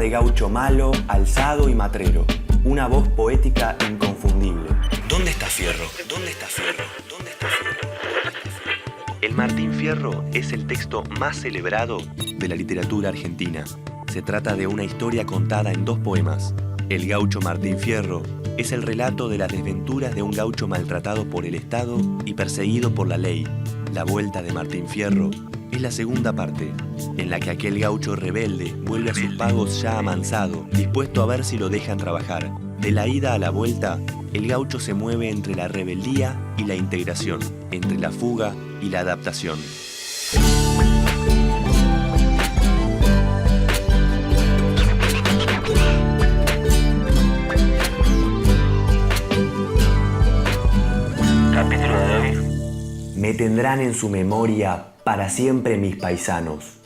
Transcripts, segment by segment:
de gaucho malo, alzado y matrero. Una voz poética inconfundible. ¿Dónde está Fierro? ¿Dónde está Fierro? ¿Dónde está Fierro? El Martín Fierro es el texto más celebrado de la literatura argentina. Se trata de una historia contada en 2 poemas. El gaucho Martín Fierro es el relato de las desventuras de un gaucho maltratado por el Estado y perseguido por la ley. La vuelta de Martín Fierro es la segunda parte, en la que aquel gaucho rebelde vuelve a sus pagos ya amansado, dispuesto a ver si lo dejan trabajar. De la ida a la vuelta, el gaucho se mueve entre la rebeldía y la integración, entre la fuga y la adaptación. Capítulo de hoy. Me tendrán en su memoria para siempre mis paisanos.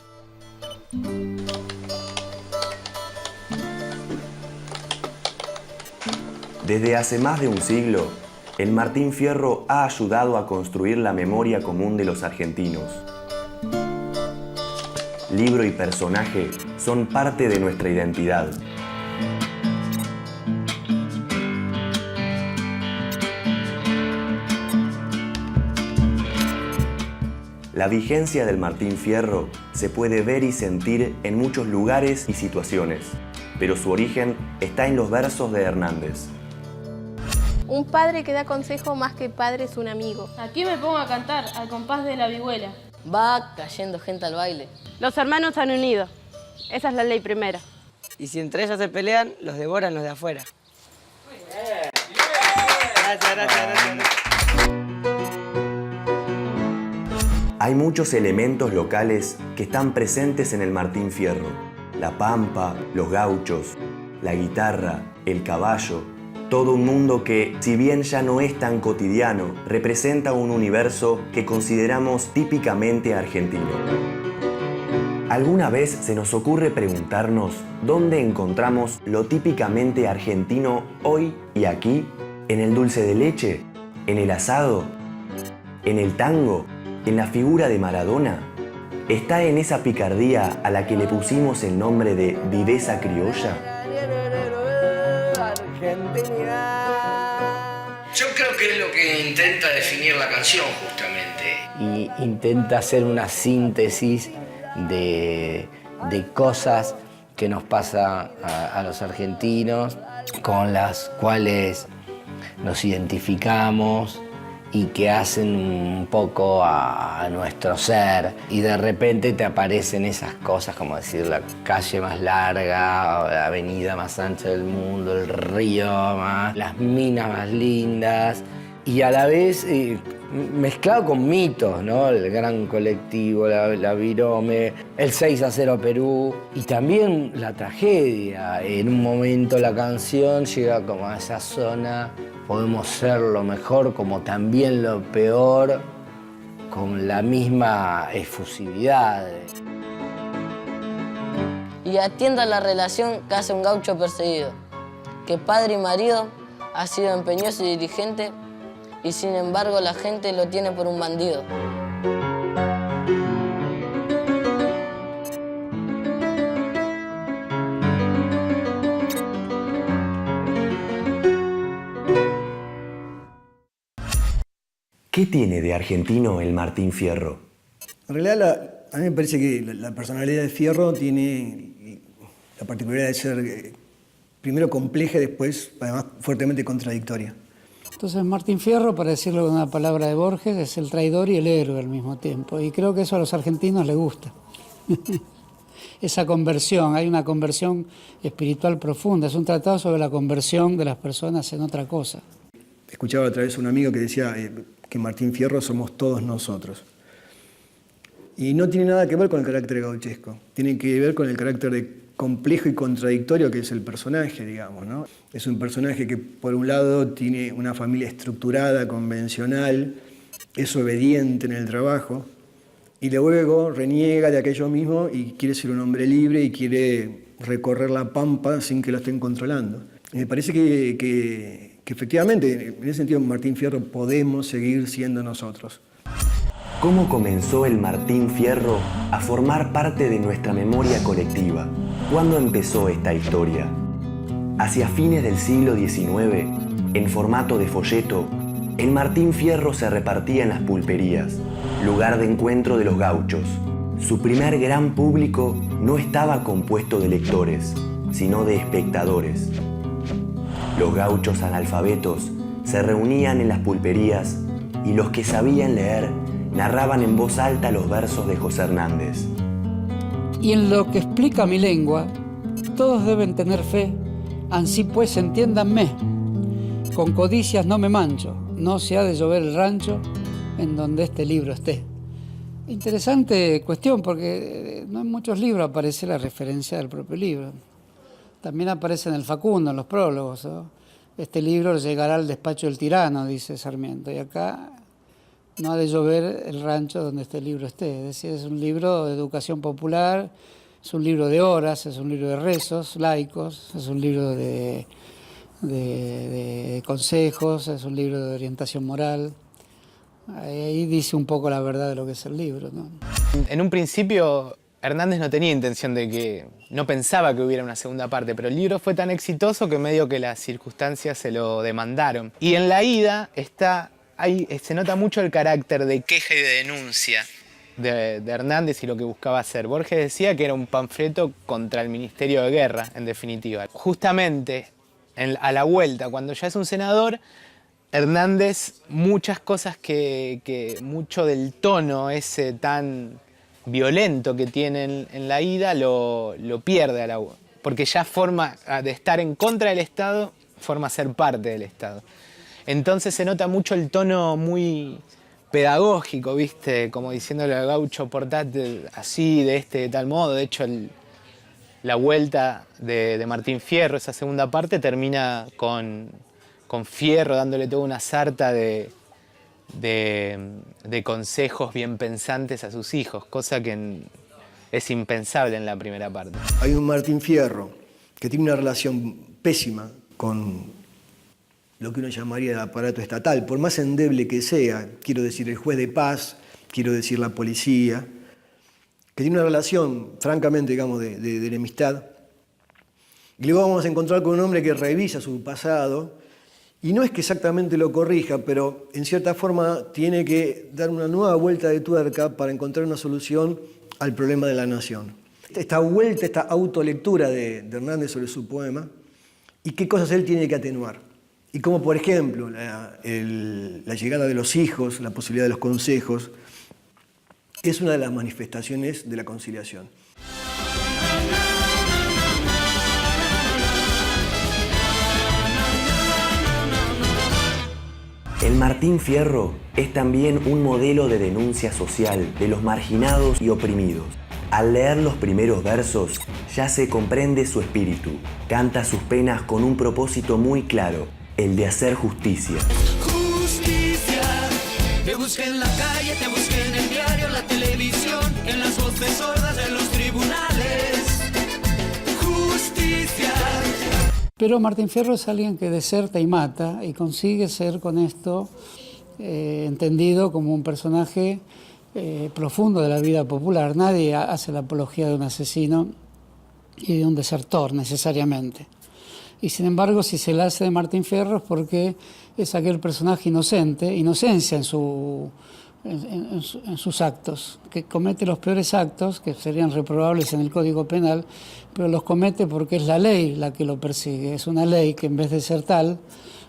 Desde hace más de un siglo, el Martín Fierro ha ayudado a construir la memoria común de los argentinos. Libro y personaje son parte de nuestra identidad. La vigencia del Martín Fierro se puede ver y sentir en muchos lugares y situaciones, pero su origen está en los versos de Hernández. Un padre que da consejo más que padre es un amigo. Aquí me pongo a cantar al compás de la vihuela. Va cayendo gente al baile. Los hermanos se han unido. Esa es la ley primera. Y si entre ellos se pelean, los devoran los de afuera. Muy bien. Gracias. Hay muchos elementos locales que están presentes en el Martín Fierro. La pampa, los gauchos, la guitarra, el caballo. Todo un mundo que, si bien ya no es tan cotidiano, representa un universo que consideramos típicamente argentino. ¿Alguna vez se nos ocurre preguntarnos dónde encontramos lo típicamente argentino hoy y aquí? ¿En el dulce de leche? ¿En el asado? ¿En el tango? ¿En la figura de Maradona? ¿Está en esa picardía a la que le pusimos el nombre de viveza criolla? Yo creo que es lo que intenta definir la canción, justamente. Y intenta hacer una síntesis de cosas que nos pasa a los argentinos, con las cuales nos identificamos y que hacen un poco a nuestro ser. Y de repente te aparecen esas cosas, como decir, la calle más larga, la avenida más ancha del mundo, el río más, las minas más lindas. Y a la vez mezclado con mitos, ¿no? El gran colectivo, la Virome, el 6-0 Perú. Y también la tragedia. En un momento la canción llega como a esa zona. Podemos ser lo mejor como también lo peor, con la misma efusividad. Y atienda la relación que hace un gaucho perseguido, que padre y marido ha sido empeñoso y dirigente, y sin embargo la gente lo tiene por un bandido. ¿Qué tiene de argentino el Martín Fierro? En realidad, a mí me parece que la personalidad de Fierro tiene la particularidad de ser primero compleja y después, además, fuertemente contradictoria. Entonces, Martín Fierro, para decirlo con una palabra de Borges, es el traidor y el héroe al mismo tiempo. Y creo que eso a los argentinos les gusta. Esa conversión, hay una conversión espiritual profunda. Es un tratado sobre la conversión de las personas en otra cosa. Escuchaba otra vez a un amigo que decía que Martín Fierro somos todos nosotros. Y no tiene nada que ver con el carácter gauchesco, tiene que ver con el carácter complejo y contradictorio que es el personaje, digamos, ¿no? Es un personaje que, por un lado, tiene una familia estructurada, convencional, es obediente en el trabajo, y luego reniega de aquello mismo y quiere ser un hombre libre y quiere recorrer la pampa sin que lo estén controlando. Y me parece que efectivamente, en ese sentido, Martín Fierro podemos seguir siendo nosotros. ¿Cómo comenzó el Martín Fierro a formar parte de nuestra memoria colectiva? ¿Cuándo empezó esta historia? Hacia fines del siglo XIX, en formato de folleto, el Martín Fierro se repartía en las pulperías, lugar de encuentro de los gauchos. Su primer gran público no estaba compuesto de lectores, sino de espectadores. Los gauchos analfabetos se reunían en las pulperías y los que sabían leer narraban en voz alta los versos de José Hernández. Y en lo que explica mi lengua, todos deben tener fe, ansí pues entiéndanme. Con codicias no me mancho, no se ha de llover el rancho en donde este libro esté. Interesante cuestión, porque no en muchos libros aparece la referencia del propio libro. También aparece en el Facundo, en los prólogos, ¿no? Este libro llegará al despacho del tirano, dice Sarmiento, y acá no ha de llover el rancho donde este libro esté. Es decir, es un libro de educación popular, es un libro de horas, es un libro de rezos laicos, es un libro de consejos, es un libro de orientación moral. Ahí dice un poco la verdad de lo que es el libro, ¿no? En un principio Hernández no tenía intención de que, no pensaba que hubiera una segunda parte, pero el libro fue tan exitoso que medio que las circunstancias se lo demandaron. Y en la ida se nota mucho el carácter de queja y de denuncia de Hernández y lo que buscaba hacer. Borges decía que era un panfleto contra el Ministerio de Guerra, en definitiva. Justamente a la vuelta, cuando ya es un senador, Hernández, muchas cosas mucho del tono ese tan violento que tiene en la ida lo pierde porque ya forma de estar en contra del Estado, forma a ser parte del Estado. Entonces se nota mucho el tono muy pedagógico, ¿viste? Como diciéndole al gaucho, portate así, de tal modo. De hecho, la vuelta de Martín Fierro, esa segunda parte, termina con Fierro dándole toda una sarta de consejos bien pensantes a sus hijos, cosa que es impensable en la primera parte. Hay un Martín Fierro que tiene una relación pésima con lo que uno llamaría el aparato estatal, por más endeble que sea, quiero decir el juez de paz, quiero decir la policía, que tiene una relación, francamente, digamos, de enemistad. Y luego vamos a encontrar con un hombre que revisa su pasado, y no es que exactamente lo corrija, pero en cierta forma tiene que dar una nueva vuelta de tuerca para encontrar una solución al problema de la nación. Esta vuelta, esta autolectura de Hernández sobre su poema, y qué cosas él tiene que atenuar. Y como, por ejemplo, la llegada de los hijos, la posibilidad de los consejos, es una de las manifestaciones de la conciliación. El Martín Fierro es también un modelo de denuncia social de los marginados y oprimidos. Al leer los primeros versos, ya se comprende su espíritu. Canta sus penas con un propósito muy claro, el de hacer justicia. Justicia, te busqué en la calle, te busqué en el diario, la televisión, en las voces sordas de los tribunales. Justicia. Pero Martín Fierro es alguien que deserta y mata y consigue ser con esto entendido como un personaje profundo de la vida popular. Nadie hace la apología de un asesino y de un desertor necesariamente. Y sin embargo, si se la hace de Martín Fierro es porque es aquel personaje inocente, inocencia en sus actos, que comete los peores actos, que serían reprobables en el Código Penal, pero los comete porque es la ley la que lo persigue. Es una ley que en vez de ser tal,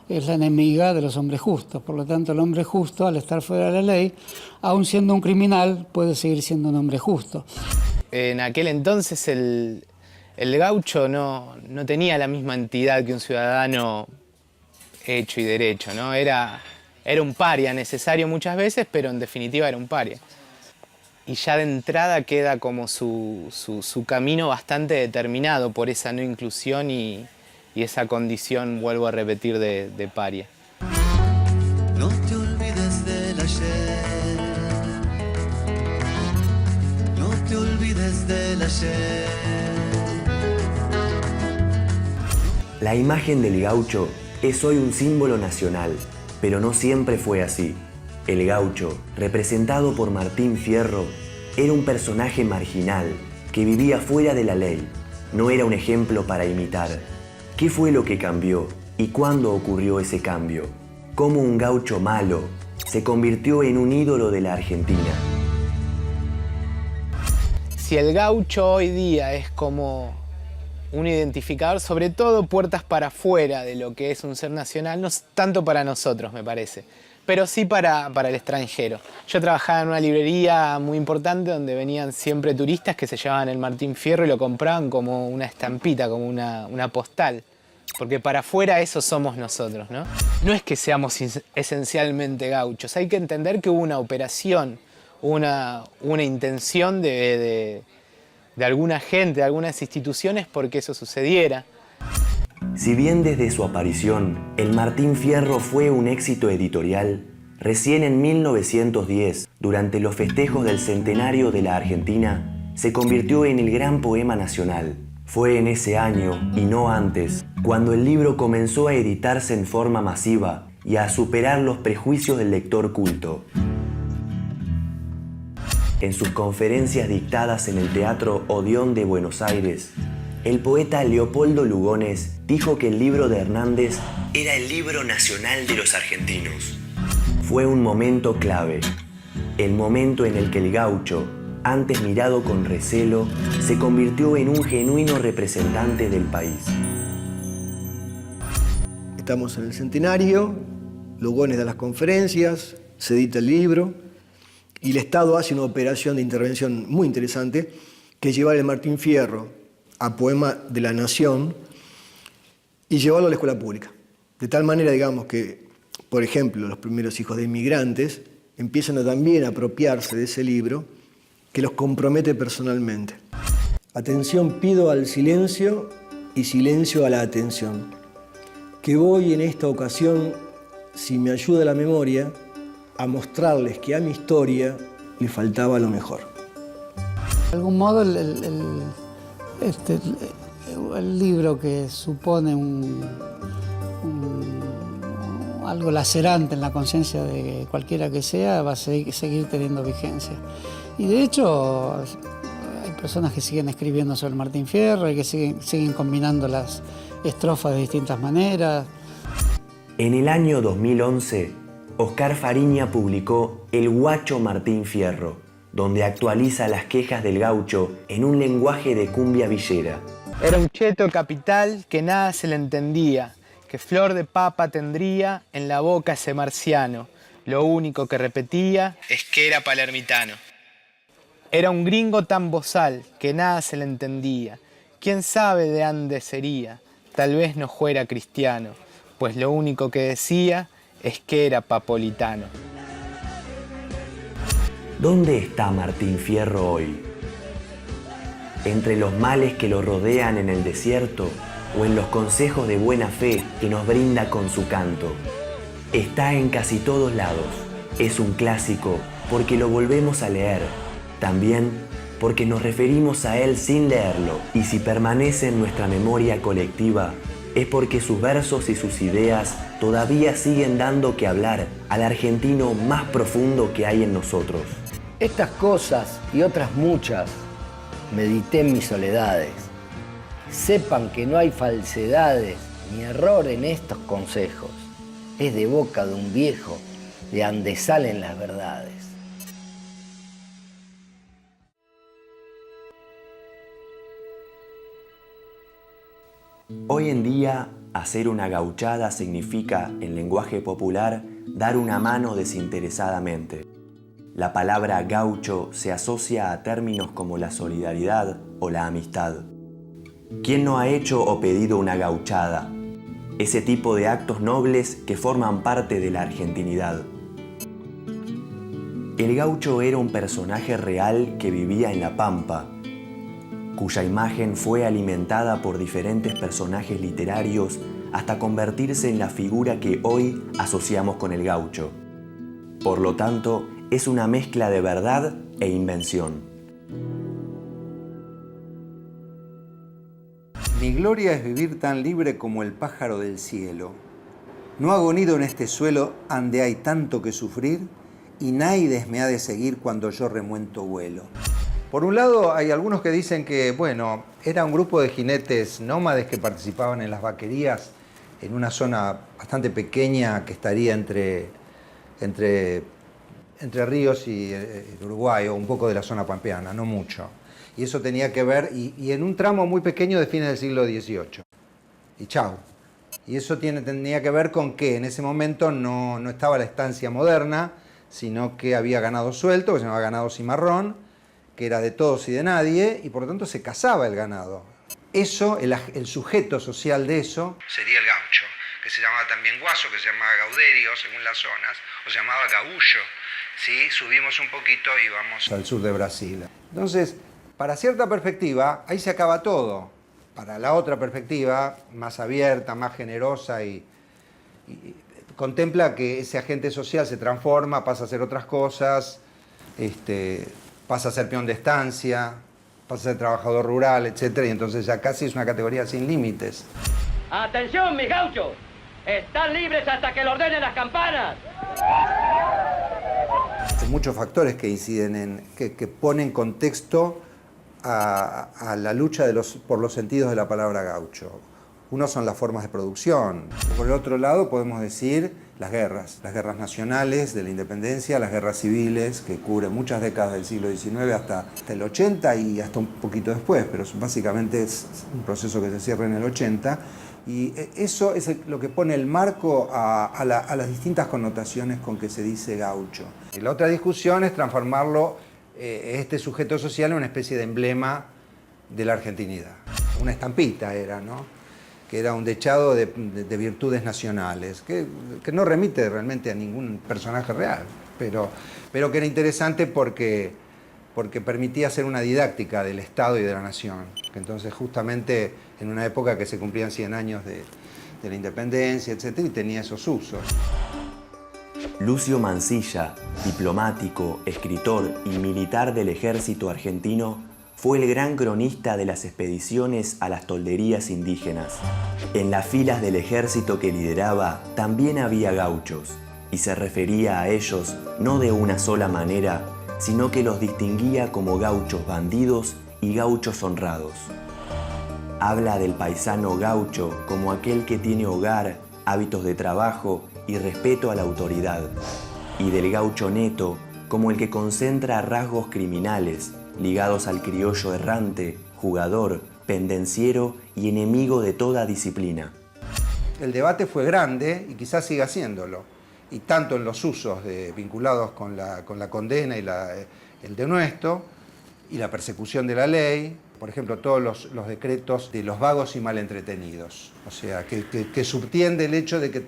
es la enemiga de los hombres justos. Por lo tanto, el hombre justo, al estar fuera de la ley, aun siendo un criminal, puede seguir siendo un hombre justo. En aquel entonces el gaucho no tenía la misma entidad que un ciudadano hecho y derecho, ¿no? Era un paria, necesario muchas veces, pero en definitiva era un paria. Y ya de entrada queda como su camino bastante determinado por esa no inclusión y esa condición, vuelvo a repetir, de paria. No te olvides del ayer, no te olvides del ayer. La imagen del gaucho es hoy un símbolo nacional, pero no siempre fue así. El gaucho, representado por Martín Fierro, era un personaje marginal que vivía fuera de la ley, no era un ejemplo para imitar. ¿Qué fue lo que cambió y cuándo ocurrió ese cambio? ¿Cómo un gaucho malo se convirtió en un ídolo de la Argentina? Si el gaucho hoy día es como un identificador, sobre todo puertas para afuera de lo que es un ser nacional, no es tanto para nosotros, me parece, pero sí para el extranjero. Yo trabajaba en una librería muy importante donde venían siempre turistas que se llevaban el Martín Fierro y lo compraban como una estampita, como una postal. Porque para afuera eso somos nosotros, ¿no? No es que seamos esencialmente gauchos, hay que entender que hubo una operación, una intención de alguna gente, de algunas instituciones porque eso sucediera. Si bien desde su aparición el Martín Fierro fue un éxito editorial, recién en 1910, durante los festejos del centenario de la Argentina, se convirtió en el gran poema nacional. Fue en ese año, y no antes, cuando el libro comenzó a editarse en forma masiva y a superar los prejuicios del lector culto. En sus conferencias dictadas en el Teatro Odeón de Buenos Aires, el poeta Leopoldo Lugones dijo que el libro de Hernández era el libro nacional de los argentinos. Fue un momento clave, el momento en el que el gaucho, antes mirado con recelo, se convirtió en un genuino representante del país. Estamos en el centenario, Lugones da las conferencias, se edita el libro y el Estado hace una operación de intervención muy interesante que es llevar el Martín Fierro a Poema de la Nación y llevarlo a la escuela pública. De tal manera, digamos, que, por ejemplo, los primeros hijos de inmigrantes empiezan a también apropiarse de ese libro que los compromete personalmente. Atención pido al silencio y silencio a la atención. Que voy en esta ocasión, si me ayuda la memoria, a mostrarles que a mi historia le faltaba lo mejor. De algún modo, el libro que supone algo lacerante en la conciencia de cualquiera que sea, va a seguir teniendo vigencia. Y de hecho, hay personas que siguen escribiendo sobre el Martín Fierro y que siguen combinando las estrofas de distintas maneras. En el año 2011, Oscar Fariña publicó El Guacho Martín Fierro, donde actualiza las quejas del gaucho en un lenguaje de cumbia villera. Era un cheto capital que nada se le entendía, que flor de papa tendría en la boca ese marciano. Lo único que repetía es que era palermitano. Era un gringo tan bozal que nada se le entendía. ¿Quién sabe de ande sería? Tal vez no fuera cristiano, pues lo único que decía es que era papolitano. ¿Dónde está Martín Fierro hoy? ¿Entre los males que lo rodean en el desierto o en los consejos de buena fe que nos brinda con su canto? Está en casi todos lados. Es un clásico porque lo volvemos a leer. También porque nos referimos a él sin leerlo. Y si permanece en nuestra memoria colectiva, es porque sus versos y sus ideas todavía siguen dando que hablar al argentino más profundo que hay en nosotros. Estas cosas y otras muchas medité en mis soledades. Sepan que no hay falsedades ni error en estos consejos. Es de boca de un viejo de donde salen las verdades. Hoy en día, hacer una gauchada significa, en lenguaje popular, dar una mano desinteresadamente. La palabra gaucho se asocia a términos como la solidaridad o la amistad. ¿Quién no ha hecho o pedido una gauchada? Ese tipo de actos nobles que forman parte de la argentinidad. El gaucho era un personaje real que vivía en la Pampa, cuya imagen fue alimentada por diferentes personajes literarios hasta convertirse en la figura que hoy asociamos con el gaucho. Por lo tanto, es una mezcla de verdad e invención. Mi gloria es vivir tan libre como el pájaro del cielo. No hago nido en este suelo ande hay tanto que sufrir y naides me ha de seguir cuando yo remuento vuelo. Por un lado, hay algunos que dicen que, bueno, era un grupo de jinetes nómades que participaban en las vaquerías en una zona bastante pequeña que estaría entre Ríos y Uruguay, o un poco de la zona pampeana, no mucho. Y eso tenía que ver, y en un tramo muy pequeño de fines del siglo XVIII. Y chau. Y eso tenía que ver con que en ese momento no estaba la estancia moderna, sino que había ganado suelto, que se llamaba ganado cimarrón, que era de todos y de nadie, y por lo tanto se cazaba el ganado. Eso, el sujeto social de eso, sería el gaucho, que se llamaba también guaso, que se llamaba gauderio según las zonas, o se llamaba gaullo. Sí, subimos un poquito y vamos al sur de Brasil. Entonces, para cierta perspectiva, ahí se acaba todo. Para la otra perspectiva, más abierta, más generosa y contempla que ese agente social se transforma, pasa a hacer otras cosas, pasa a ser peón de estancia, pasa a ser trabajador rural, etc. Y entonces ya casi es una categoría sin límites. ¡Atención, mis gauchos! ¡Están libres hasta que lo ordenen las campanas! Hay muchos factores que inciden que ponen contexto a la lucha por los sentidos de la palabra gaucho. Uno son las formas de producción. Por el otro lado podemos decir las guerras nacionales de la independencia, las guerras civiles que cubren muchas décadas del siglo XIX hasta el 80 y hasta un poquito después, pero básicamente es un proceso que se cierra en el 80. Y eso es lo que pone el marco a las distintas connotaciones con que se dice gaucho. Y la otra discusión es transformarlo, este sujeto social, en una especie de emblema de la argentinidad. Una estampita era, ¿no? Que era un dechado de virtudes nacionales, que no remite realmente a ningún personaje real, pero que era interesante porque permitía hacer una didáctica del Estado y de la nación. Que entonces justamente en una época que se cumplían 100 años de la independencia, etc., y tenía esos usos. Lucio Mansilla, diplomático, escritor y militar del ejército argentino, fue el gran cronista de las expediciones a las tolderías indígenas. En las filas del ejército que lideraba también había gauchos, y se refería a ellos no de una sola manera, sino que los distinguía como gauchos bandidos y gauchos honrados. Habla del paisano gaucho como aquel que tiene hogar, hábitos de trabajo y respeto a la autoridad, y del gaucho neto como el que concentra rasgos criminales ligados al criollo errante, jugador, pendenciero y enemigo de toda disciplina. El debate fue grande y quizás siga siéndolo, y tanto en los usos vinculados con la condena y el denuesto y la persecución de la ley, por ejemplo, todos los decretos de los vagos y malentretenidos, o sea, que subtiende el hecho de que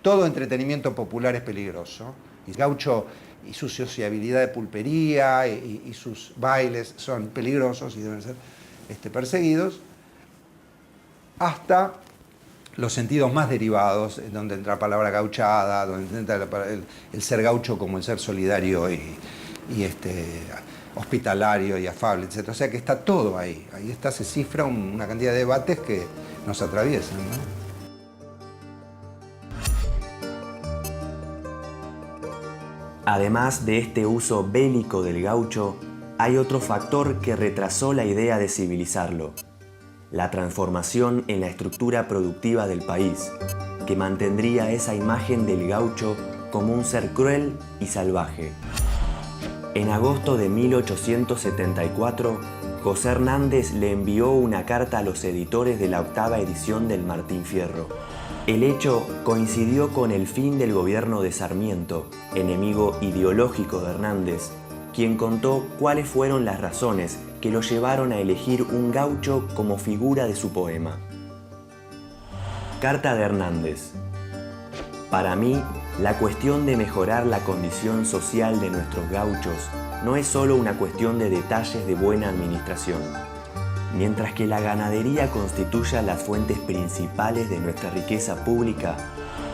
todo entretenimiento popular es peligroso. Y el gaucho y su sociabilidad de pulpería y sus bailes son peligrosos y deben ser perseguidos, hasta los sentidos más derivados, donde entra la palabra gauchada, donde entra el ser gaucho como el ser solidario y hospitalario y afable, etc. O sea que está todo ahí. Ahí se cifra una cantidad de debates que nos atraviesan, ¿no? Además de este uso bélico del gaucho, hay otro factor que retrasó la idea de civilizarlo: la transformación en la estructura productiva del país, que mantendría esa imagen del gaucho como un ser cruel y salvaje. En agosto de 1874, José Hernández le envió una carta a los editores de la 8ª edición del Martín Fierro. El hecho coincidió con el fin del gobierno de Sarmiento, enemigo ideológico de Hernández, quien contó cuáles fueron las razones que lo llevaron a elegir un gaucho como figura de su poema. Carta de Hernández. Para mí, la cuestión de mejorar la condición social de nuestros gauchos no es solo una cuestión de detalles de buena administración. Mientras que la ganadería constituya las fuentes principales de nuestra riqueza pública,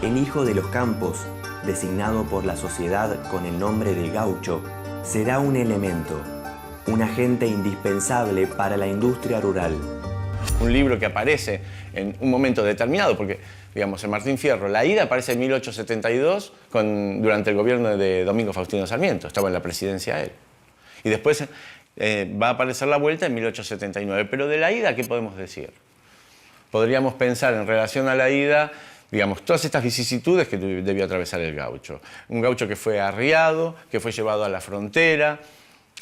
el hijo de los campos, designado por la sociedad con el nombre de gaucho, será un elemento, un agente indispensable para la industria rural. Un libro que aparece en un momento determinado, porque, digamos, en Martín Fierro, la ida aparece en 1872 durante el gobierno de Domingo Faustino Sarmiento, estaba en la presidencia él. Y después va a aparecer la vuelta en 1879. Pero de la ida, ¿qué podemos decir? Podríamos pensar en relación a la ida, digamos, todas estas vicisitudes que debió atravesar el gaucho. Un gaucho que fue arriado, que fue llevado a la frontera,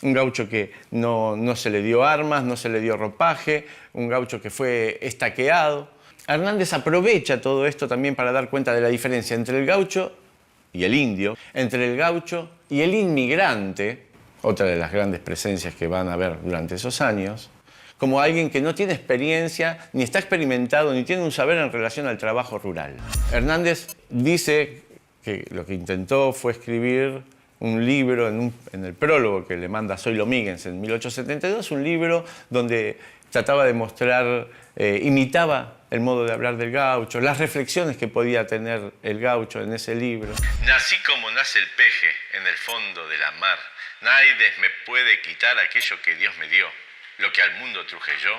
un gaucho que no se le dio armas, no se le dio ropaje, un gaucho que fue estaqueado. Hernández aprovecha todo esto también para dar cuenta de la diferencia entre el gaucho y el indio, entre el gaucho y el inmigrante, otra de las grandes presencias que van a haber durante esos años, como alguien que no tiene experiencia, ni está experimentado, ni tiene un saber en relación al trabajo rural. Hernández dice que lo que intentó fue escribir un libro en el prólogo que le manda Zoilo Míguez en 1872, un libro donde trataba de mostrar, imitaba el modo de hablar del gaucho, las reflexiones que podía tener el gaucho en ese libro. Nací como nace el peje en el fondo de la mar. Nadie me puede quitar aquello que Dios me dio. Lo que al mundo truje yo,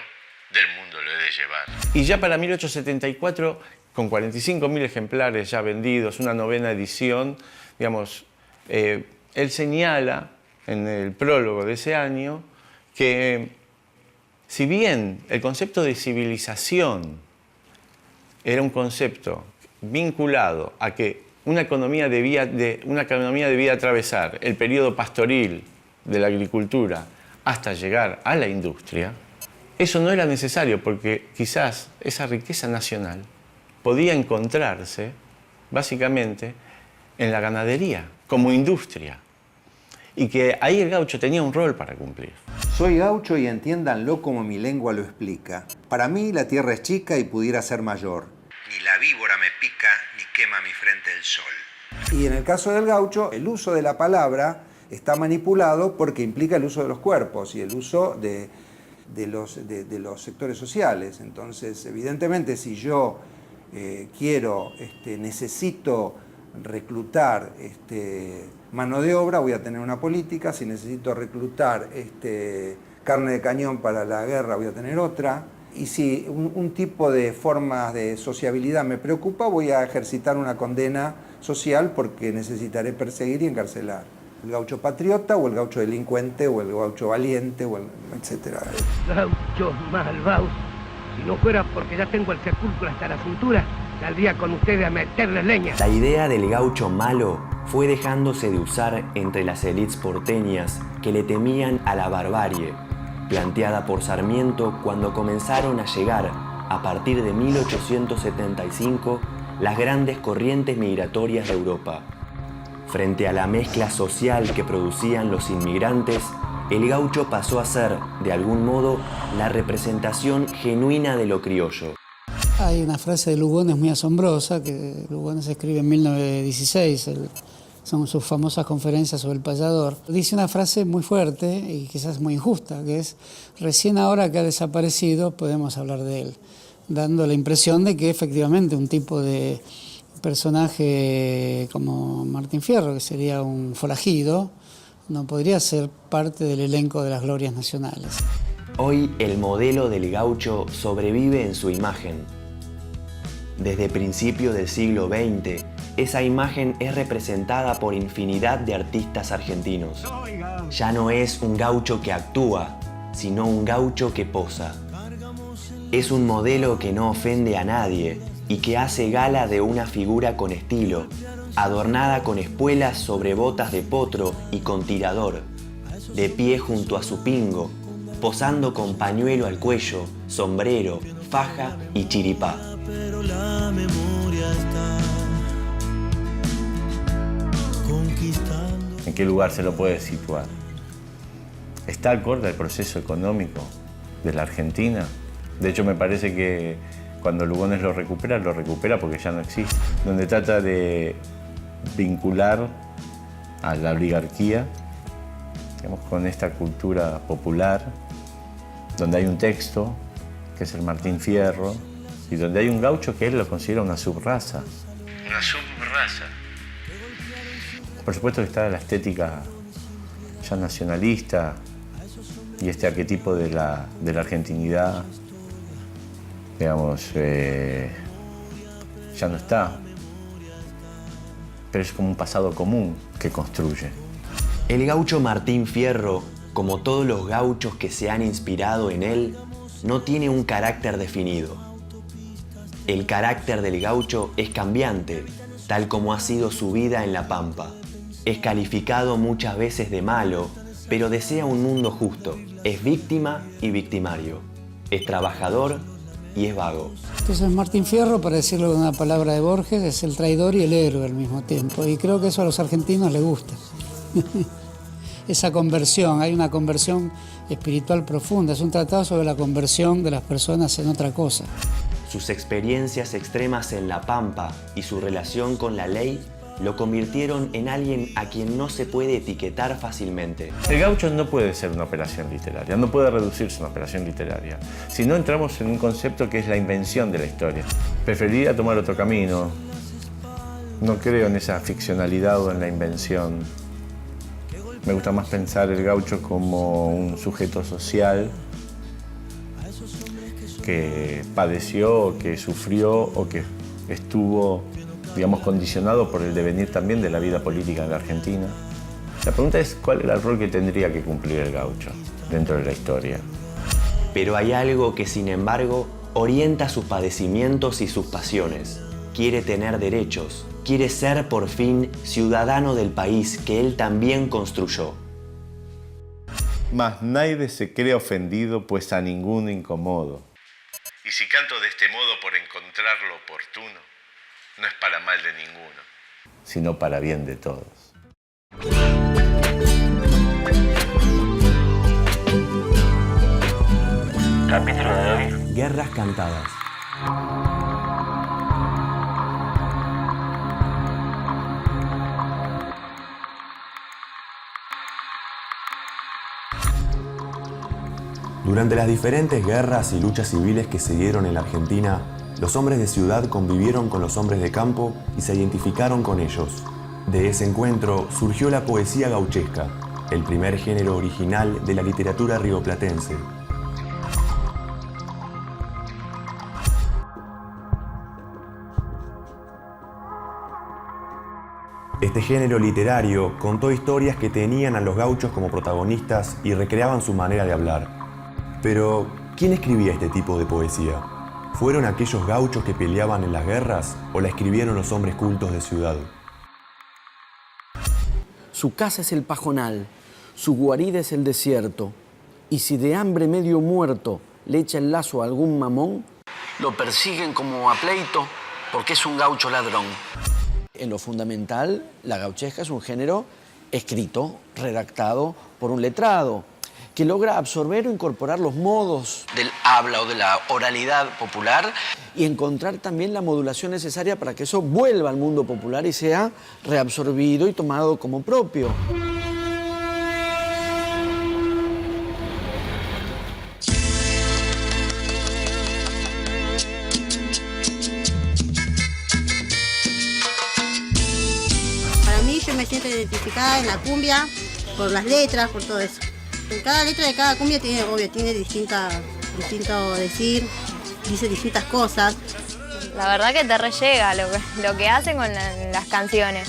del mundo lo he de llevar. Y ya para 1874, con 45.000 ejemplares ya vendidos, una 9ª edición, digamos, él señala en el prólogo de ese año que si bien el concepto de civilización era un concepto vinculado a que una economía debía atravesar el periodo pastoril de la agricultura hasta llegar a la industria, eso no era necesario porque quizás esa riqueza nacional podía encontrarse básicamente en la ganadería, como industria, y que ahí el gaucho tenía un rol para cumplir. Soy gaucho y entiéndanlo como mi lengua lo explica. Para mí la tierra es chica y pudiera ser mayor. Ni la víbora me pica, ni quema mi frente el sol. Y en el caso del gaucho, el uso de la palabra está manipulado porque implica el uso de los cuerpos y el uso de los sectores sociales. Entonces, evidentemente, si yo necesito reclutar mano de obra, voy a tener una política. Si necesito reclutar carne de cañón para la guerra, voy a tener otra. Y si un tipo de formas de sociabilidad me preocupa, voy a ejercitar una condena social porque necesitaré perseguir y encarcelar. El gaucho patriota o el gaucho delincuente o el gaucho valiente, etc. Gauchos malvados. Si no fuera porque ya tengo el sepulcro hasta la cintura, saldría con ustedes a meterles leña. La idea del gaucho malo fue dejándose de usar entre las élites porteñas que le temían a la barbarie, planteada por Sarmiento cuando comenzaron a llegar, a partir de 1875, las grandes corrientes migratorias de Europa. Frente a la mezcla social que producían los inmigrantes, el gaucho pasó a ser, de algún modo, la representación genuina de lo criollo. Hay una frase de Lugones muy asombrosa, que Lugones escribe en 1916, son sus famosas conferencias sobre el payador. Dice una frase muy fuerte y quizás muy injusta, que es: recién ahora que ha desaparecido podemos hablar de él, dando la impresión de que efectivamente un tipo de personaje como Martín Fierro, que sería un forajido, no podría ser parte del elenco de las glorias nacionales. Hoy el modelo del gaucho sobrevive en su imagen. Desde principios del siglo XX, esa imagen es representada por infinidad de artistas argentinos. Ya no es un gaucho que actúa, sino un gaucho que posa. Es un modelo que no ofende a nadie y que hace gala de una figura con estilo, adornada con espuelas sobre botas de potro y con tirador, de pie junto a su pingo, posando con pañuelo al cuello, sombrero, faja y chiripá. Pero la memoria está conquistando. ¿En qué lugar se lo puede situar? ¿Está acorde al proceso económico de la Argentina? De hecho, me parece que cuando Lugones lo recupera porque ya no existe. Donde trata de vincular a la oligarquía, digamos, con esta cultura popular, donde hay un texto, que es el Martín Fierro, y donde hay un gaucho que él lo considera una subraza. Una subraza. Por supuesto que está la estética ya nacionalista y este arquetipo de la argentinidad, digamos, ya no está. Pero es como un pasado común que construye. El gaucho Martín Fierro como todos los gauchos que se han inspirado en él, no tiene un carácter definido. El carácter del gaucho es cambiante, tal como ha sido su vida en la pampa. Es calificado muchas veces de malo, pero desea un mundo justo. Es víctima y victimario. Es trabajador y es vago. Entonces Martín Fierro, para decirlo con una palabra de Borges, es el traidor y el héroe al mismo tiempo. Y creo que eso a los argentinos les gusta. Esa conversión, hay una conversión espiritual profunda. Es un tratado sobre la conversión de las personas en otra cosa. Sus experiencias extremas en la pampa y su relación con la ley lo convirtieron en alguien a quien no se puede etiquetar fácilmente. El gaucho no puede ser una operación literaria, no puede reducirse a una operación literaria. Si no, entramos en un concepto que es la invención de la historia. Preferiría tomar otro camino. No creo en esa ficcionalidad o en la invención. Me gusta más pensar el gaucho como un sujeto social que padeció, que sufrió o que estuvo, digamos, condicionado por el devenir también de la vida política en la Argentina. La pregunta es cuál era el rol que tendría que cumplir el gaucho dentro de la historia. Pero hay algo que, sin embargo, orienta sus padecimientos y sus pasiones. Quiere tener derechos, quiere ser por fin ciudadano del país que él también construyó. Mas nadie se cree ofendido, pues a ninguno incomodo. Y si canto de este modo por encontrar lo oportuno, no es para mal de ninguno, sino para bien de todos. Capítulo de hoy: Guerras cantadas. Durante las diferentes guerras y luchas civiles que se dieron en la Argentina, los hombres de ciudad convivieron con los hombres de campo y se identificaron con ellos. De ese encuentro surgió la poesía gauchesca, el primer género original de la literatura rioplatense. Este género literario contó historias que tenían a los gauchos como protagonistas y recreaban su manera de hablar. Pero, ¿quién escribía este tipo de poesía? ¿Fueron aquellos gauchos que peleaban en las guerras o la escribieron los hombres cultos de ciudad? Su casa es el pajonal, su guarida es el desierto, y si de hambre medio muerto le echa el lazo a algún mamón, lo persiguen como a pleito porque es un gaucho ladrón. En lo fundamental, la gauchesca es un género escrito, redactado por un letrado, que logra absorber o incorporar los modos del habla o de la oralidad popular y encontrar también la modulación necesaria para que eso vuelva al mundo popular y sea reabsorbido y tomado como propio. Para mí, yo me siento identificada en la cumbia por las letras, por todo eso. Cada letra de cada cumbia tiene, obvio, tiene distinto decir, dice distintas cosas. La verdad que te rellega lo que hacen con las canciones.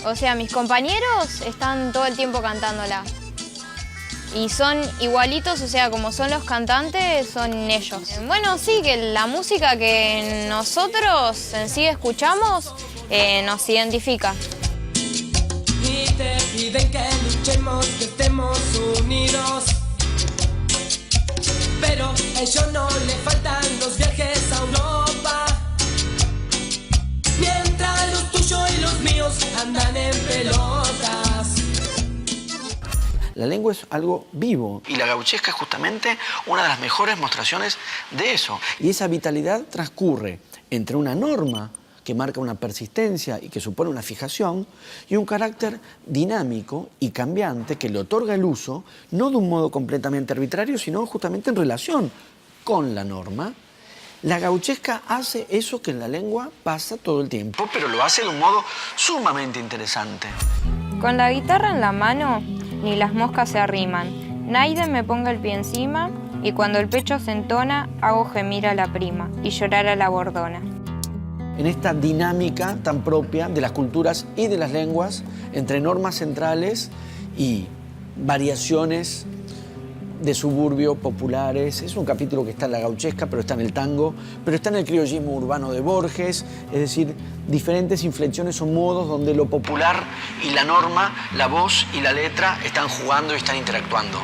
O sea, mis compañeros están todo el tiempo cantándola. Y son igualitos, o sea, como son los cantantes, son ellos. Bueno, sí, que la música que nosotros en sí escuchamos nos identifica. Y te piden que luchemos, que estemos unidos. Pero a ellos no le faltan los viajes a Europa. Mientras los tuyos y los míos andan en pelotas. La lengua es algo vivo y la gauchesca es justamente una de las mejores mostraciones de eso. Y esa vitalidad transcurre entre una norma que marca una persistencia y que supone una fijación, y un carácter dinámico y cambiante que le otorga el uso, no de un modo completamente arbitrario, sino justamente en relación con la norma. La gauchesca hace eso que en la lengua pasa todo el tiempo, pero lo hace de un modo sumamente interesante. Con la guitarra en la mano, ni las moscas se arriman. Naide me ponga el pie encima, y cuando el pecho se entona, hago gemir a la prima y llorar a la bordona. En esta dinámica tan propia de las culturas y de las lenguas, entre normas centrales y variaciones de suburbio populares. Es un capítulo que está en la gauchesca, pero está en el tango, pero está en el criollismo urbano de Borges, es decir, diferentes inflexiones o modos donde lo popular y la norma, la voz y la letra están jugando y están interactuando.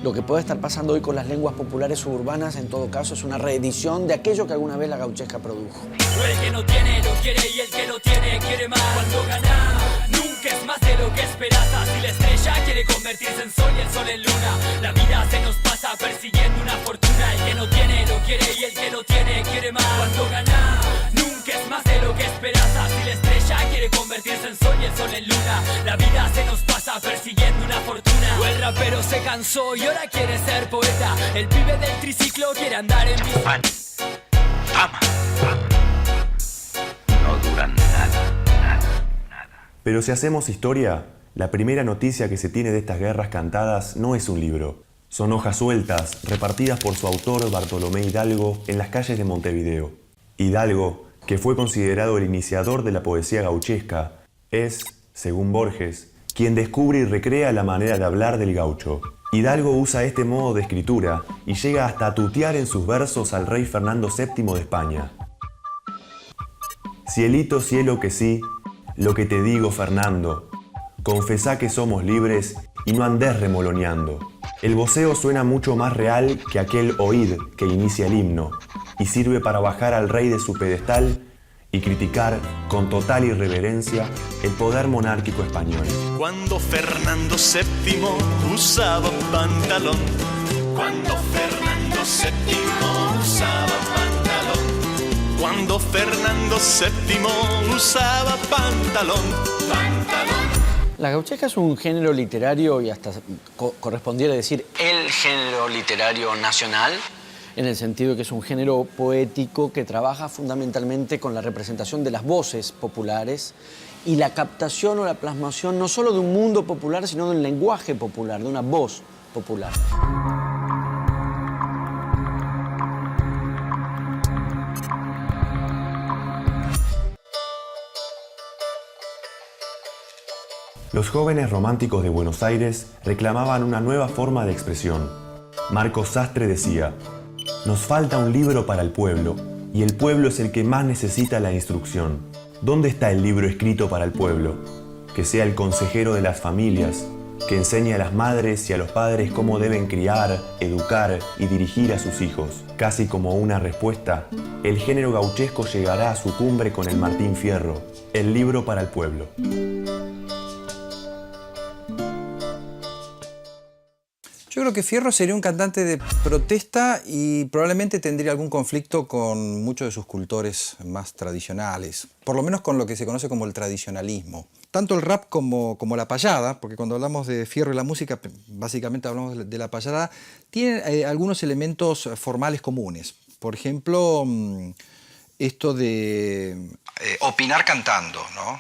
Lo que puede estar pasando hoy con las lenguas populares suburbanas, en todo caso, es una reedición de aquello que alguna vez la gauchesca produjo. El que no tiene, lo quiere, y el que lo tiene, quiere más. Cuando gana, nunca es más de lo que esperas. Si la estrella quiere convertirse en sol y el sol en luna, la vida se nos pasa persiguiendo una fortuna. El que no tiene, lo quiere, y el que lo tiene, quiere más. Cuando gana, nunca es más de lo que esperas. Si la estrella quiere convertirse en sol y el sol en luna, la vida se nos pasa persiguiendo una fortuna. O el rapero se cansó y ahora quiere ser poeta. El pibe del triciclo quiere andar en bici. Fama. No duran nada. Pero si hacemos historia, la primera noticia que se tiene de estas guerras cantadas no es un libro. Son hojas sueltas, repartidas por su autor Bartolomé Hidalgo en las calles de Montevideo. Hidalgo, que fue considerado el iniciador de la poesía gauchesca, es, según Borges, quien descubre y recrea la manera de hablar del gaucho. Hidalgo usa este modo de escritura y llega hasta a tutear en sus versos al rey Fernando VII de España. Cielito, cielo que sí, lo que te digo, Fernando, confesá que somos libres y no andés remoloneando. El voceo suena mucho más real que aquel oíd que inicia el himno y sirve para bajar al rey de su pedestal y criticar con total irreverencia el poder monárquico español. Cuando Fernando VII usaba pantalón, cuando Fernando VII usaba pantalón, cuando Fernando VII usaba pantalón, pantalón. La gauchesca es un género literario y hasta correspondiera decir el género literario nacional, en el sentido de que es un género poético que trabaja fundamentalmente con la representación de las voces populares y la captación o la plasmación no solo de un mundo popular, sino de un lenguaje popular, de una voz popular. Los jóvenes románticos de Buenos Aires reclamaban una nueva forma de expresión. Marcos Sastre decía: nos falta un libro para el pueblo, y el pueblo es el que más necesita la instrucción. ¿Dónde está el libro escrito para el pueblo? Que sea el consejero de las familias, que enseñe a las madres y a los padres cómo deben criar, educar y dirigir a sus hijos. Casi como una respuesta, el género gauchesco llegará a su cumbre con el Martín Fierro, el libro para el pueblo. Yo creo que Fierro sería un cantante de protesta y probablemente tendría algún conflicto con muchos de sus cultores más tradicionales, por lo menos con lo que se conoce como el tradicionalismo. Tanto el rap como la payada, porque cuando hablamos de Fierro y la música, básicamente hablamos de la payada, tienen algunos elementos formales comunes. Por ejemplo, esto de opinar cantando, ¿no?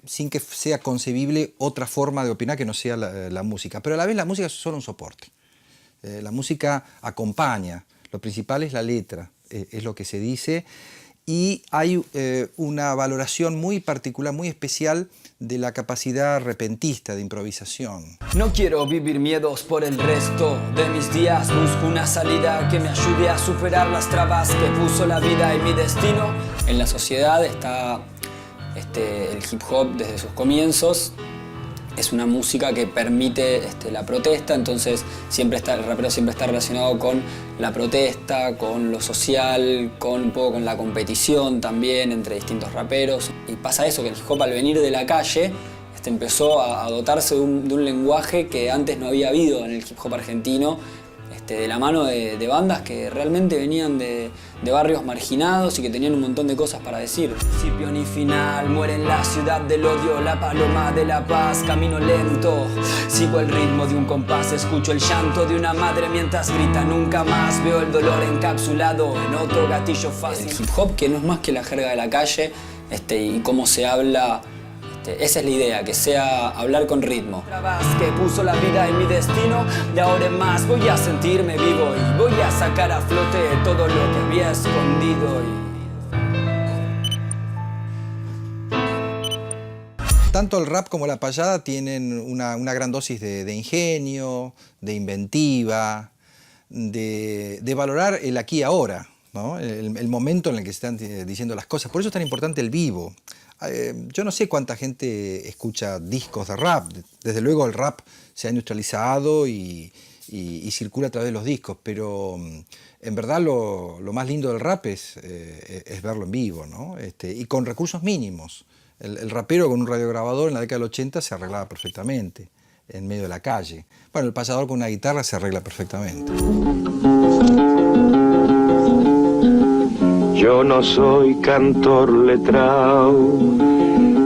Sin que sea concebible otra forma de opinar que no sea la música. Pero a la vez la música es solo un soporte. La música acompaña, lo principal es la letra, es lo que se dice, y hay una valoración muy particular, muy especial de la capacidad repentista de improvisación. No quiero vivir miedos por el resto de mis días, busco una salida que me ayude a superar las trabas que puso la vida y mi destino. En la sociedad está el hip hop desde sus comienzos. Es una música que permite la protesta, entonces el rapero siempre está relacionado con la protesta, con lo social, con un poco con la competición también entre distintos raperos. Y pasa eso, que el hip hop al venir de la calle empezó a dotarse de un lenguaje que antes no había habido en el hip hop argentino, de la mano de bandas que realmente venían de barrios marginados y que tenían un montón de cosas para decir. Principio ni final, muere en la ciudad del odio, la paloma de la paz, camino lento, sigo el ritmo de un compás, escucho el llanto de una madre mientras grita nunca más, veo el dolor encapsulado en otro gatillo fácil. El hip hop, que no es más que la jerga de la calle, y cómo se habla. Esa es la idea, que sea hablar con ritmo. Que puso la vida en mi destino, de ahora en más voy a sentirme vivo y voy a sacar a flote todo lo que había escondido. Tanto el rap como la payada tienen una gran dosis de ingenio, de inventiva, de valorar el aquí y ahora, ¿no? El momento en el que se están diciendo las cosas. Por eso es tan importante el vivo. Yo no sé cuánta gente escucha discos de rap. Desde luego el rap se ha industrializado y circula a través de los discos, pero en verdad lo más lindo del rap es verlo en vivo, ¿no? Y con recursos mínimos. El rapero con un radiograbador en la década del 80 se arreglaba perfectamente, en medio de la calle. Bueno, el payador con una guitarra se arregla perfectamente. Yo no soy cantor letrao,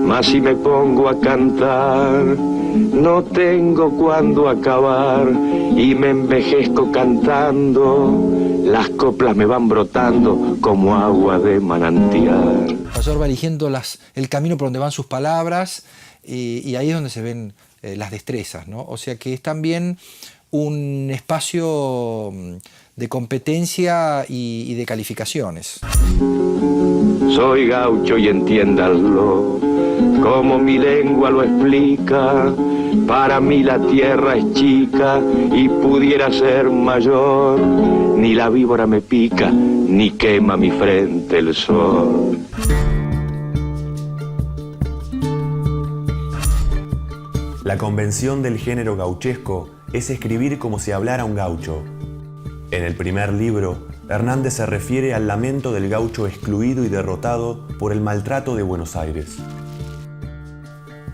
mas si me pongo a cantar, no tengo cuándo acabar y me envejezco cantando. Las coplas me van brotando como agua de manantial. El payador va eligiendo el camino por donde van sus palabras y ahí es donde se ven las destrezas, ¿no? O sea que es también un espacio de competencia y de calificaciones. Soy gaucho y entiéndanlo, como mi lengua lo explica. Para mí la tierra es chica y pudiera ser mayor. Ni la víbora me pica, ni quema mi frente el sol. La convención del género gauchesco es escribir como si hablara un gaucho. En el primer libro, Hernández se refiere al lamento del gaucho excluido y derrotado por el maltrato de Buenos Aires.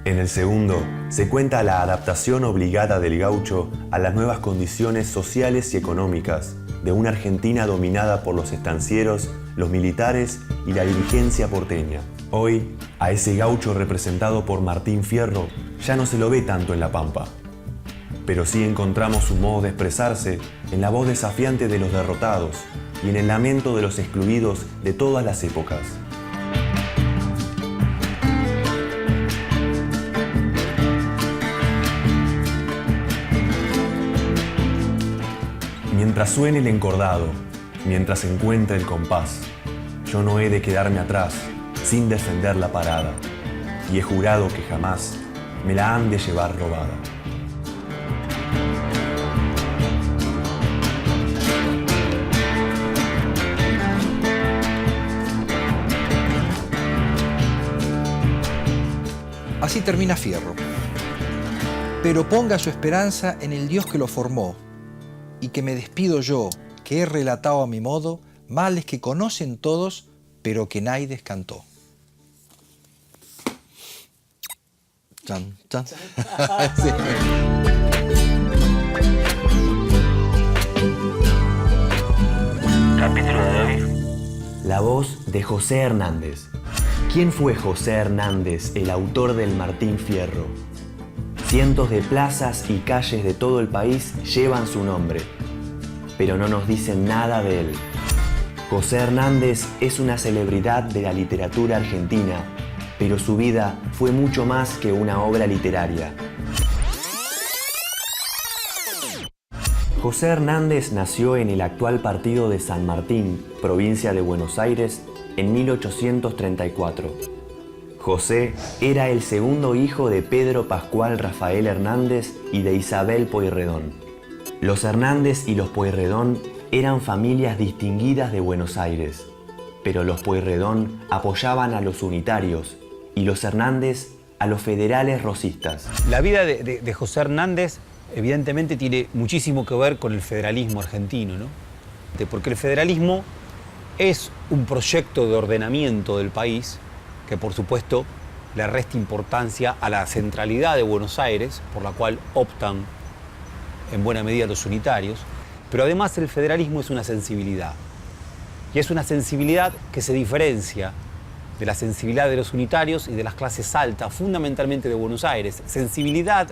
En el segundo, se cuenta la adaptación obligada del gaucho a las nuevas condiciones sociales y económicas de una Argentina dominada por los estancieros, los militares y la dirigencia porteña. Hoy, a ese gaucho representado por Martín Fierro ya no se lo ve tanto en La Pampa. Pero sí encontramos su modo de expresarse en la voz desafiante de los derrotados y en el lamento de los excluidos de todas las épocas. Mientras suene el encordado, mientras encuentre el compás, yo no he de quedarme atrás sin defender la parada, y he jurado que jamás me la han de llevar robada. Así termina Fierro. Pero ponga su esperanza en el Dios que lo formó, y que me despido yo, que he relatado a mi modo males que conocen todos, pero que Naides cantó. Chan, chan. Sí. Capítulo de hoy. La voz de José Hernández. ¿Quién fue José Hernández, el autor del Martín Fierro? Cientos de plazas y calles de todo el país llevan su nombre, pero no nos dicen nada de él. José Hernández es una celebridad de la literatura argentina, pero su vida fue mucho más que una obra literaria. José Hernández nació en el actual partido de San Martín, provincia de Buenos Aires, en 1834. José era el segundo hijo de Pedro Pascual Rafael Hernández y de Isabel Pueyrredón. Los Hernández y los Pueyrredón eran familias distinguidas de Buenos Aires, pero los Pueyrredón apoyaban a los unitarios y los Hernández a los federales rosistas. La vida de José Hernández evidentemente tiene muchísimo que ver con el federalismo argentino, ¿no? Porque el federalismo es un proyecto de ordenamiento del país que por supuesto le resta importancia a la centralidad de Buenos Aires, por la cual optan en buena medida los unitarios, pero además el federalismo es una sensibilidad. Y es una sensibilidad que se diferencia de la sensibilidad de los unitarios y de las clases altas, fundamentalmente de Buenos Aires. Sensibilidad,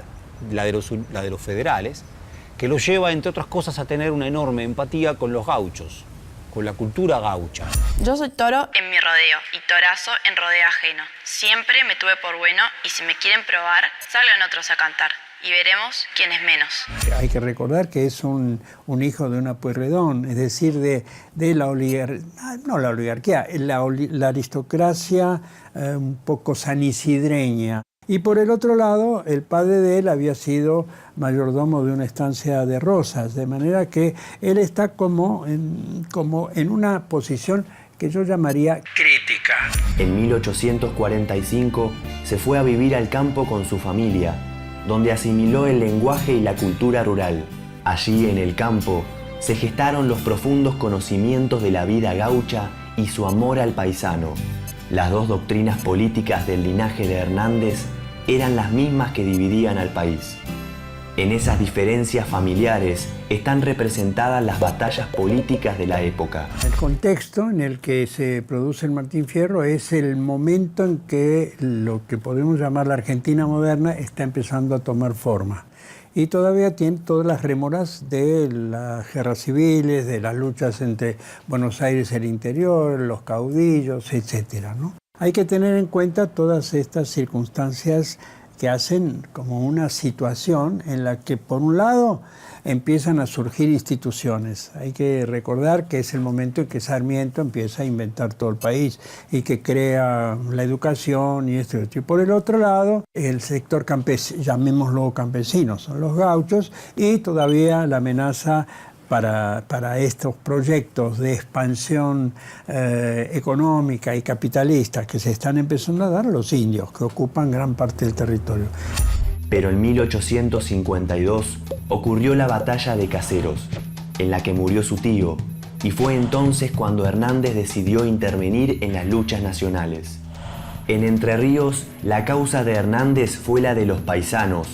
la de los federales, que los lleva, entre otras cosas, a tener una enorme empatía con los gauchos, con la cultura gaucha. Yo soy toro en mi rodeo y torazo en rodeo ajeno. Siempre me tuve por bueno y si me quieren probar, salgan otros a cantar y veremos quién es menos. Hay que recordar que es un hijo de una Pueyrredón, es decir, de la oligarquía, la aristocracia un poco sanisidreña. Y por el otro lado, el padre de él había sido mayordomo de una estancia de Rosas, de manera que él está como en una posición que yo llamaría crítica. En 1845 se fue a vivir al campo con su familia, donde asimiló el lenguaje y la cultura rural. Allí, en el campo, se gestaron los profundos conocimientos de la vida gaucha y su amor al paisano. Las dos doctrinas políticas del linaje de Hernández eran las mismas que dividían al país. En esas diferencias familiares están representadas las batallas políticas de la época. El contexto en el que se produce el Martín Fierro es el momento en que lo que podemos llamar la Argentina moderna está empezando a tomar forma. Y todavía tiene todas las rémoras de las guerras civiles, de las luchas entre Buenos Aires y el interior, los caudillos, etc., ¿no? Hay que tener en cuenta todas estas circunstancias que hacen como una situación en la que, por un lado, empiezan a surgir instituciones. Hay que recordar que es el momento en que Sarmiento empieza a inventar todo el país y que crea la educación y esto. Y por el otro lado, el sector campesino, llamémoslo campesino, son los gauchos, y todavía la amenaza para estos proyectos de expansión económica y capitalista que se están empezando a dar los indios, que ocupan gran parte del territorio. Pero en 1852 ocurrió la batalla de Caseros, en la que murió su tío, y fue entonces cuando Hernández decidió intervenir en las luchas nacionales. En Entre Ríos, la causa de Hernández fue la de los paisanos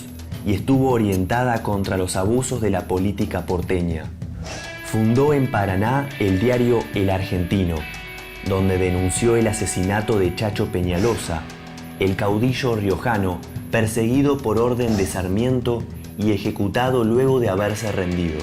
y estuvo orientada contra los abusos de la política porteña. Fundó en Paraná el diario El Argentino, donde denunció el asesinato de Chacho Peñalosa, el caudillo riojano perseguido por orden de Sarmiento y ejecutado luego de haberse rendido.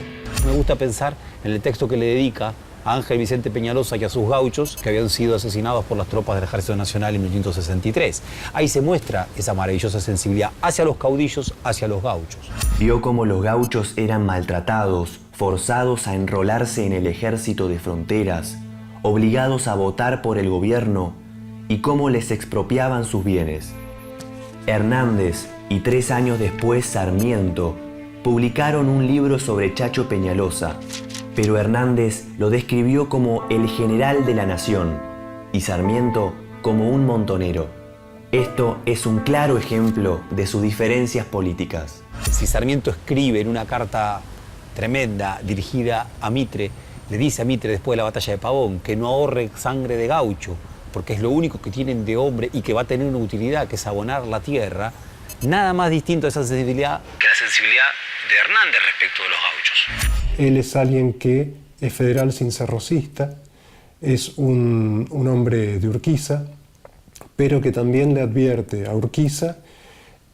Me gusta pensar en el texto que le dedica a Ángel Vicente Peñalosa y a sus gauchos que habían sido asesinados por las tropas del Ejército Nacional en 1963. Ahí se muestra esa maravillosa sensibilidad hacia los caudillos, hacia los gauchos. Vio cómo los gauchos eran maltratados, forzados a enrolarse en el ejército de fronteras, obligados a votar por el gobierno y cómo les expropiaban sus bienes. Hernández y 3 años después Sarmiento publicaron un libro sobre Chacho Peñalosa, pero Hernández lo describió como el general de la nación y Sarmiento como un montonero. Esto es un claro ejemplo de sus diferencias políticas. Si Sarmiento escribe en una carta tremenda dirigida a Mitre, le dice a Mitre después de la batalla de Pavón que no ahorre sangre de gaucho, porque es lo único que tienen de hombre y que va a tener una utilidad, que es abonar la tierra, nada más distinto a esa sensibilidad que la sensibilidad de Hernández respecto de los gauchos. Él es alguien que es federal sin ser rosista, es un hombre de Urquiza, pero que también le advierte a Urquiza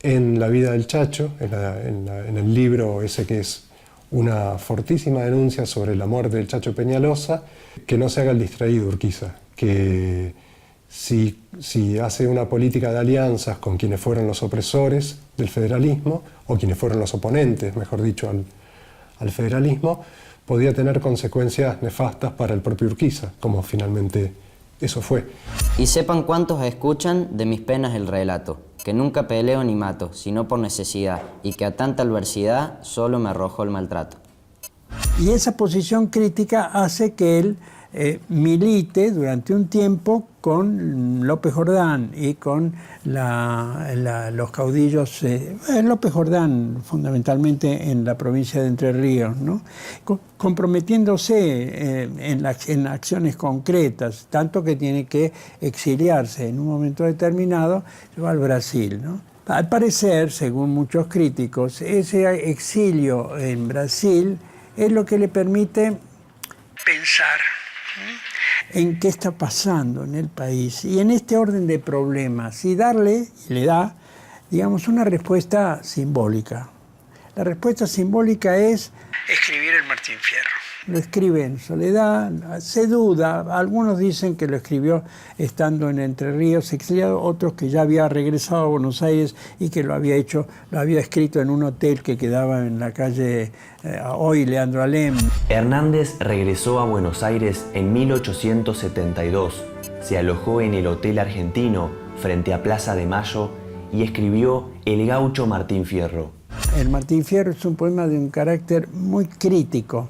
en La vida del Chacho, en el libro ese que es una fortísima denuncia sobre la muerte del Chacho Peñalosa, que no se haga el distraído Urquiza, que si hace una política de alianzas con quienes fueron los opresores del federalismo, o quienes fueron los oponentes, mejor dicho, al federalismo, podía tener consecuencias nefastas para el propio Urquiza, como finalmente eso fue. Y sepan cuántos escuchan de mis penas el relato, que nunca peleo ni mato, sino por necesidad, y que a tanta adversidad solo me arrojó el maltrato. Y esa posición crítica hace que él milite durante un tiempo con López Jordán y con los caudillos, López Jordán fundamentalmente en la provincia de Entre Ríos, ¿no? Comprometiéndose en acciones concretas, tanto que tiene que exiliarse en un momento determinado, va al Brasil, ¿no? Al parecer, según muchos críticos, ese exilio en Brasil es lo que le permite pensar en qué está pasando en el país y en este orden de problemas y le da, digamos, una respuesta simbólica. La respuesta simbólica es escribir el Martín Fierro. Lo escribe en soledad, se duda, algunos dicen que lo escribió estando en Entre Ríos exiliado, otros que ya había regresado a Buenos Aires y que lo había escrito en un hotel que quedaba en la calle hoy Leandro Alem. Hernández regresó a Buenos Aires en 1872, se alojó en el Hotel Argentino frente a Plaza de Mayo y escribió El gaucho Martín Fierro. El Martín Fierro es un poema de un carácter muy crítico,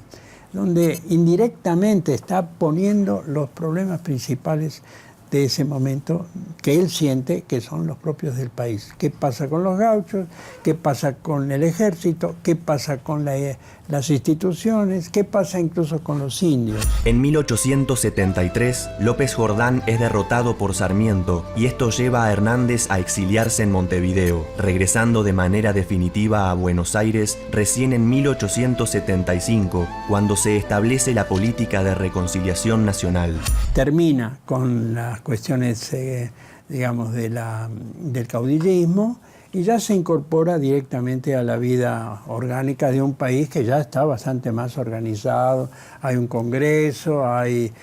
donde indirectamente está poniendo los problemas principales de ese momento que él siente que son los propios del país. ¿Qué pasa con los gauchos? ¿Qué pasa con el ejército? ¿Qué pasa con las instituciones? ¿Qué pasa incluso con los indios? En 1873, López Jordán es derrotado por Sarmiento y esto lleva a Hernández a exiliarse en Montevideo, regresando de manera definitiva a Buenos Aires recién en 1875, cuando se establece la política de reconciliación nacional. Termina con las cuestiones, digamos, del caudillismo y ya se incorpora directamente a la vida orgánica de un país que ya está bastante más organizado. Hay un Congreso, hay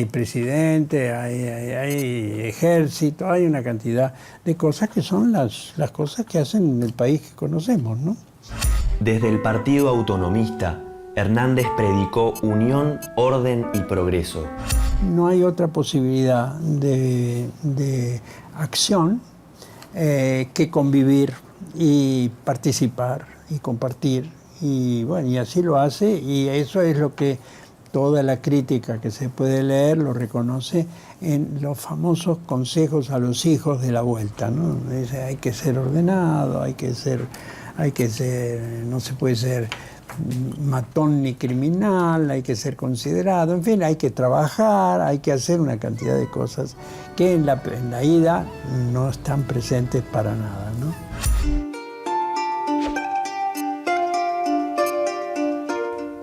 presidente, hay ejército, hay una cantidad de cosas que son las cosas que hacen el país que conocemos, ¿no? Desde el Partido Autonomista, Hernández predicó unión, orden y progreso. No hay otra posibilidad de acción que convivir y participar y compartir. Y bueno, y así lo hace, y eso es lo que toda la crítica que se puede leer lo reconoce en los famosos consejos a los hijos de la vuelta, ¿no? Hay que ser ordenado, no se puede ser matón ni criminal, hay que ser considerado, en fin, hay que trabajar, hay que hacer una cantidad de cosas que en la ida no están presentes para nada, ¿no?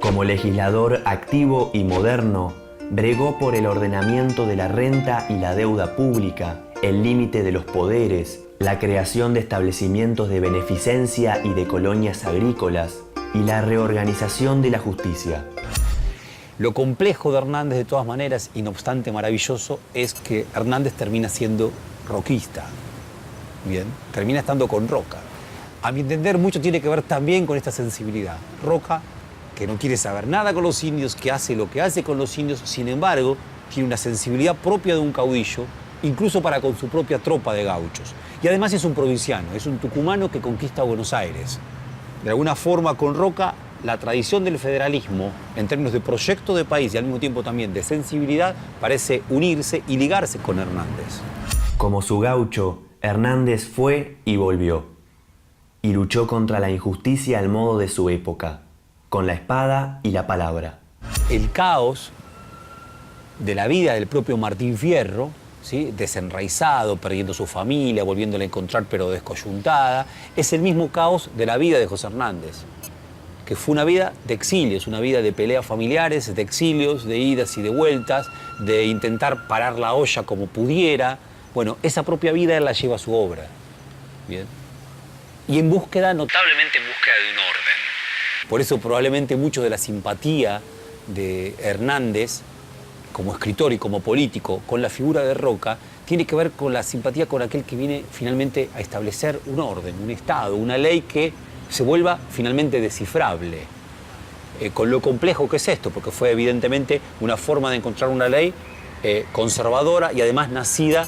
Como legislador activo y moderno, bregó por el ordenamiento de la renta y la deuda pública, el límite de los poderes, la creación de establecimientos de beneficencia y de colonias agrícolas, y la reorganización de la justicia. Lo complejo de Hernández, de todas maneras, y no obstante maravilloso, es que Hernández termina siendo roquista. Bien, termina estando con Roca. A mi entender, mucho tiene que ver también con esta sensibilidad. Roca, que no quiere saber nada con los indios, que hace lo que hace con los indios, sin embargo, tiene una sensibilidad propia de un caudillo, incluso para con su propia tropa de gauchos. Y además es un provinciano, es un tucumano que conquista Buenos Aires. De alguna forma, con Roca, la tradición del federalismo, en términos de proyecto de país y al mismo tiempo también de sensibilidad, parece unirse y ligarse con Hernández. Como su gaucho, Hernández fue y volvió. Y luchó contra la injusticia al modo de su época, con la espada y la palabra. El caos de la vida del propio Martín Fierro, ¿sí?, desenraizado, perdiendo su familia, volviéndola a encontrar pero descoyuntada, es el mismo caos de la vida de José Hernández, que fue una vida de exilios, una vida de peleas familiares, de exilios, de idas y de vueltas, de intentar parar la olla como pudiera. Bueno, esa propia vida él la lleva a su obra. Bien. Y notablemente en búsqueda de un orden. Por eso probablemente mucho de la simpatía de Hernández como escritor y como político, con la figura de Roca, tiene que ver con la simpatía con aquel que viene finalmente a establecer un orden, un Estado, una ley que se vuelva finalmente descifrable. Con lo complejo que es esto, porque fue evidentemente una forma de encontrar una ley conservadora y además nacida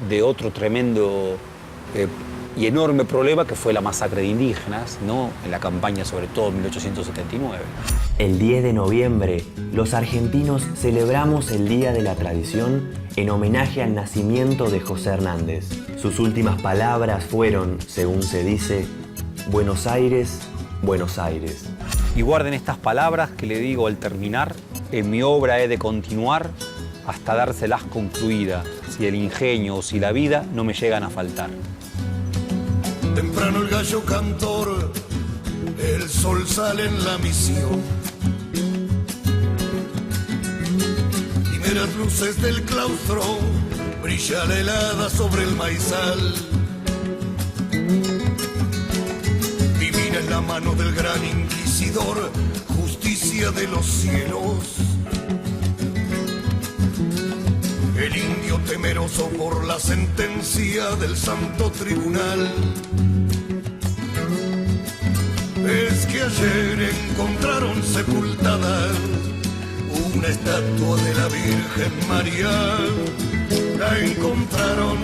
de otro tremendo y enorme problema que fue la masacre de indígenas, ¿no?, en la campaña sobre todo en 1879. El 10 de noviembre, los argentinos celebramos el Día de la Tradición en homenaje al nacimiento de José Hernández. Sus últimas palabras fueron, según se dice, Buenos Aires, Buenos Aires. Y guarden estas palabras que le digo al terminar: en mi obra he de continuar hasta dárselas concluida, si el ingenio o si la vida no me llegan a faltar. Temprano el gallo cantor, el sol sale en la misión. Primeras luces del claustro, brilla la helada sobre el maizal. Divina en la mano del gran inquisidor, justicia de los cielos. El indio temeroso por la sentencia del santo tribunal. Es que ayer encontraron sepultada una estatua de la Virgen María. La encontraron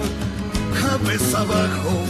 cabeza abajo